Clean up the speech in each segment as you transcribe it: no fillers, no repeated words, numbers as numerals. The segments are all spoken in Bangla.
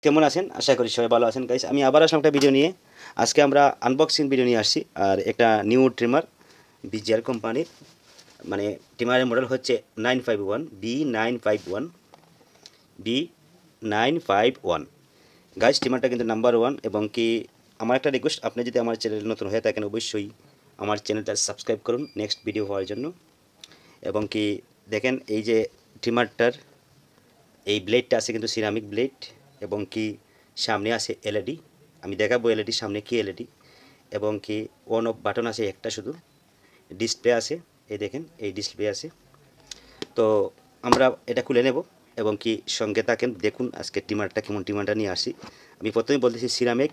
কেমন আছেন? আশা করি সবাই ভালো আছেন গাইস। আমি আবার আসলাম একটা ভিডিও নিয়ে। আজকে আমরা আনবক্সিং ভিডিও নিয়ে আসছি। আর একটা নিউ ট্রিমার VGR কোম্পানির, মানে ট্রিমারের মডেল হচ্ছে 951 B951 B951। গাইস, ট্রিমারটা কিন্তু নাম্বার 1। এবং কি আমার একটা রিকোয়েস্ট, আপনি যদি আমার চ্যানেল নতুন হয়ে থাকেন অবশ্যই আমার চ্যানেলটা সাবস্ক্রাইব করুন নেক্সট ভিডিও হওয়ার জন্য। এবং কি দেখেন, এই যে ট্রিমারটার এই ব্লেডটা আছে কিন্তু সিরামিক ব্লেড। এবং কি সামনে আছে এলইডি, আমি দেখাবো এলইডি সামনে কি এলইডি। এবং কি অন অফ বাটন আছে একটা শুধু, ডিসপ্লে আছে, এই দেখেন এই ডিসপ্লে আছে। তো আমরা এটা খুলে নেব এবং কি সঙ্গে থাকেন, দেখুন আজকে ট্রিমারটা কেমন ট্রিমারটা নিয়ে আসি। আমি প্রথমেই বলতেছি সিরামিক,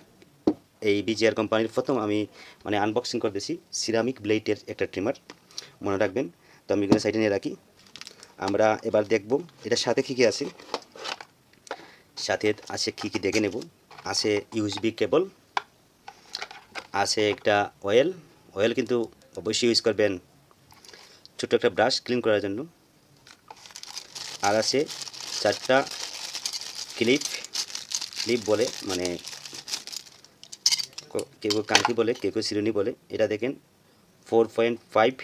এই VGR কোম্পানির প্রথম আমি মানে আনবক্সিং করতেছি সিরামিক ব্লেডের একটা ট্রিমার, মনে রাখবেন। তো আমি এখানে সাইডে নিয়ে রাখি। আমরা এবার দেখব এটার সাথে কী কী আছে। সাথে আছে কী কী দেখে নেব। আছে ইউএসবি কেবল, আছে একটা অয়েল কিন্তু অবশ্যই ইউজ করবেন ছোট্ট একটা ব্রাশ ক্লিন করার জন্য। আর আছে 4টা ক্লিপ বলে, মানে কেউ কাঁকি বলে, কেউ সিরুনি বলে। এটা দেখেন 4.5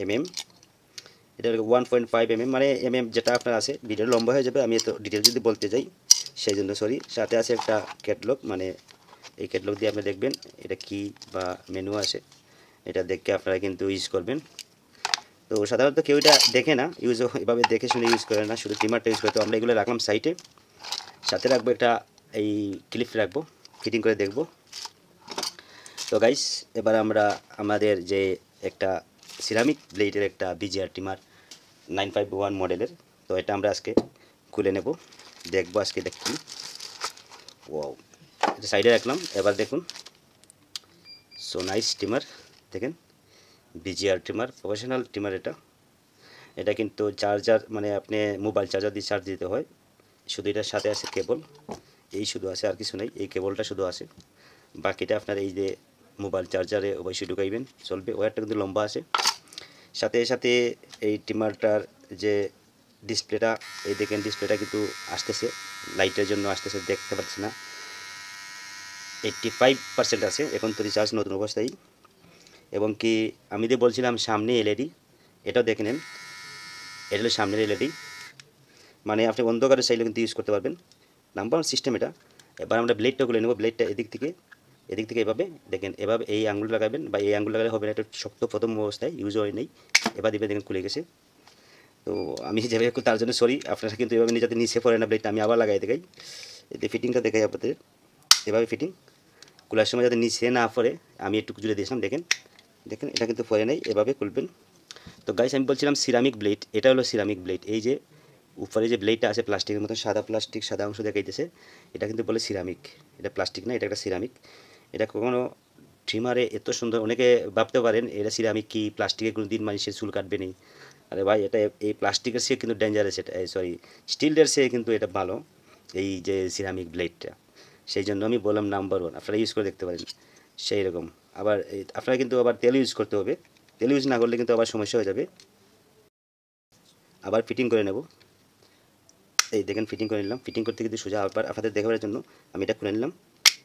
mm, এটা 1.5 mm, মানে যেটা আপনার আছে। ভিডিও লম্বা হয়ে যাবে, আমি এত ডিটেল যদি বলতে যাই সেই জন্য সরি। সাথে আছে একটা ক্যাটলগ, মানে এই ক্যাটলগ দিয়ে আপনি দেখবেন এটা কি বা মেনু আছে, এটা দেখে আপনারা কিন্তু ইউজ করবেন। তো সাধারণত কেউ এটা দেখে না, এভাবে দেখে শুনে ইউজ করে না, শুধু ট্রিমারটা ইউজ করে। তো আমরা এগুলো রাখলাম সাইডে। সাথে রাখবো একটা এই ক্লিপ রাখবো, ফিটিং করে দেখব। তো গাইস, এবার আমরা আমাদের যে একটা সিরামিক ব্লেডের একটা VGR ট্রিমার 951 মডেলের, তো এটা আমরা আজকে খুলে নেব, দেখবো আজকে এটা কি। ওয়াও, এটা সাইডে রাখলাম। এবার দেখুন, সো নাইস ট্রিমার। দেখেন VGR ট্রিমার, প্রফেশনাল ট্রিমার এটা কিন্তু চার্জার, মানে আপনি মোবাইল চার্জার দিয়ে চার্জ দিতে হয়। শুধু এটার সাথে আছে কেবল, এই শুধু আছে, আর কিছু নেই। এই কেবলটা শুধু আছে, বাকিটা আপনার এই যে মোবাইল চার্জারে অবশ্যই ঢুকাইবেন, চলবে। ওয়্যারটা কিন্তু লম্বা আছে। সাথে সাথে এই ট্রিমারটার যে ডিসপ্লেটা, এই দেখেন ডিসপ্লেটা কিন্তু আসতেছে, লাইটের জন্য আসতেছে, দেখতে পাচ্ছি না। 85% আছে এখন তো, রিচার্জ নতুন অবস্থায়। এবং কি আমি যে বলছিলাম সামনে এলইডি, এটাও দেখে নেন, এটা হলো সামনের এলইডি, মানে আপনি অন্ধকারে চাইলে কিন্তু ইউজ করতে পারবেন। নাম্বার সিস্টেম এটা। এবার আমরা ব্লেডটা খুলে নেব। ব্লেডটা এদিক থেকে এভাবে দেখেন, এভাবে এই আঙুল লাগাবেন, বা এই আঙুল লাগালে হবে না, এটা শক্ত প্রথম অবস্থায় ইউজ হয় নেই। এবার দিবে, দেখেন খুলে গেছে। তো আমি যেভাবে একটু তার জন্য সরি, আপনারা কিন্তু এভাবে যাতে নিচে পড়ে না ব্লেডটা। আমি আবার লাগাই দেখাই, এতে ফিটিংটা দেখাই আপনাদের। এভাবে ফিটিং খোলার সময় যাতে নিচে না পড়ে, আমি একটু জুড়ে দিয়েছিলাম, দেখেন এটা কিন্তু পড়ে নেই। এভাবে খুলবেন। তো গাইস, আমি বলছিলাম সিরামিক ব্লেড, এটা হলো সিরামিক ব্লেড। এই যে উপরে যে ব্লেডটা আছে প্লাস্টিকের মতো, সাদা অংশ দেখাইতেছে, এটা কিন্তু বলে সিরামিক। এটা প্লাস্টিক না, এটা একটা সিরামিক। এটা কখনো ট্রিমারে এত সুন্দর, অনেকে ভাবতে পারেন এটা সিরামিক কি প্লাস্টিকের কোনো দিন মানুষের চুল কাটবে নি। আরে ভাই, এটা এই প্লাস্টিকের চেয়ে কিন্তু ডেঞ্জারাস, এটা সরি স্টিলের চেয়ে কিন্তু এটা ভালো, এই যে সিরামিক ব্লেডটা। সেই জন্য আমি বললাম নাম্বার 1, আপনারা ইউজ করে দেখতে পারেন। সেই রকম আবার আপনারা কিন্তু আবার তেল ইউজ করতে হবে, তেল ইউজ না করলে কিন্তু আবার সমস্যা হয়ে যাবে। আবার ফিটিং করে নেব। এই দেখেন ফিটিং করে নিলাম। ফিটিং করতে কিন্তু সোজা, আবার আপনাদের দেখাবার জন্য আমি এটা খুলে নিলাম,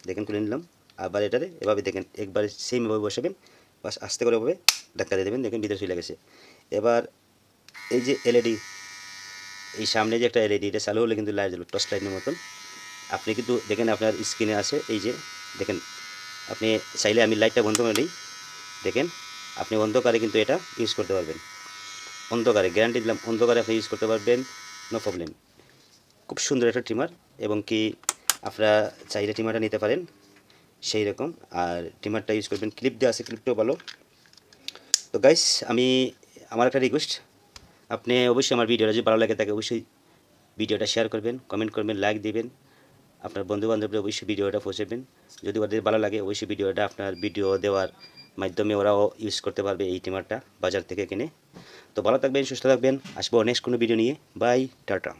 দেখেন খুলে নিলাম। আবার এটারে এভাবে দেখেন একবারে সেমভাবে বসাবেন, বাস আস্তে করে এভাবে ধাক্কা দিয়ে দেবেন, দেখেন ভিতরে চলে গেছে। এবার এই যে এলইডি, এই সামনে যে একটা এলইডি, এটা চালু হলে কিন্তু লাইট জ্বলবে টর্চ লাইটের মতন। আপনি কিন্তু দেখেন আপনার স্ক্রিনে আছে, এই যে দেখেন, আপনি চাইলে আমি লাইটটা বন্ধ করে নিই, দেখেন আপনি অন্ধকারে কিন্তু এটা ইউজ করতে পারবেন। অন্ধকারে গ্যারান্টি দিলাম, অন্ধকারে আপনি ইউজ করতে পারবেন, নো প্রবলেম। খুব সুন্দর একটা ট্রিমার। এবং কি আপনারা চাইলে ট্রিমারটা নিতে পারেন সেই রকম। আর ট্রিমারটা ইউজ করবেন, ক্লিপ দেওয়া আছে, ক্লিপটাও ভালো। তো গাইস, আমার একটা রিকোয়েস্ট, আপনি অবশ্যই আমার ভিডিওটা যদি ভালো লাগে থাকে অবশ্যই ভিডিওটা শেয়ার করবেন, কমেন্ট করবেন, লাইক দিবেন। আপনার বন্ধুবান্ধবরা অবশ্যই ভিডিওটা পৌঁছাবেন। যদি ওদের ভালো লাগে অবশ্যই ভিডিওটা আপনার ভিডিও দেওয়ার মাধ্যমে ওরাও ইউজ করতে পারবে এই ট্রিমারটা বাজার থেকে কিনে। তো ভালো থাকবেন, সুস্থ থাকবেন, আসবো নেক্সট কোনো ভিডিও নিয়ে। Bye, tata.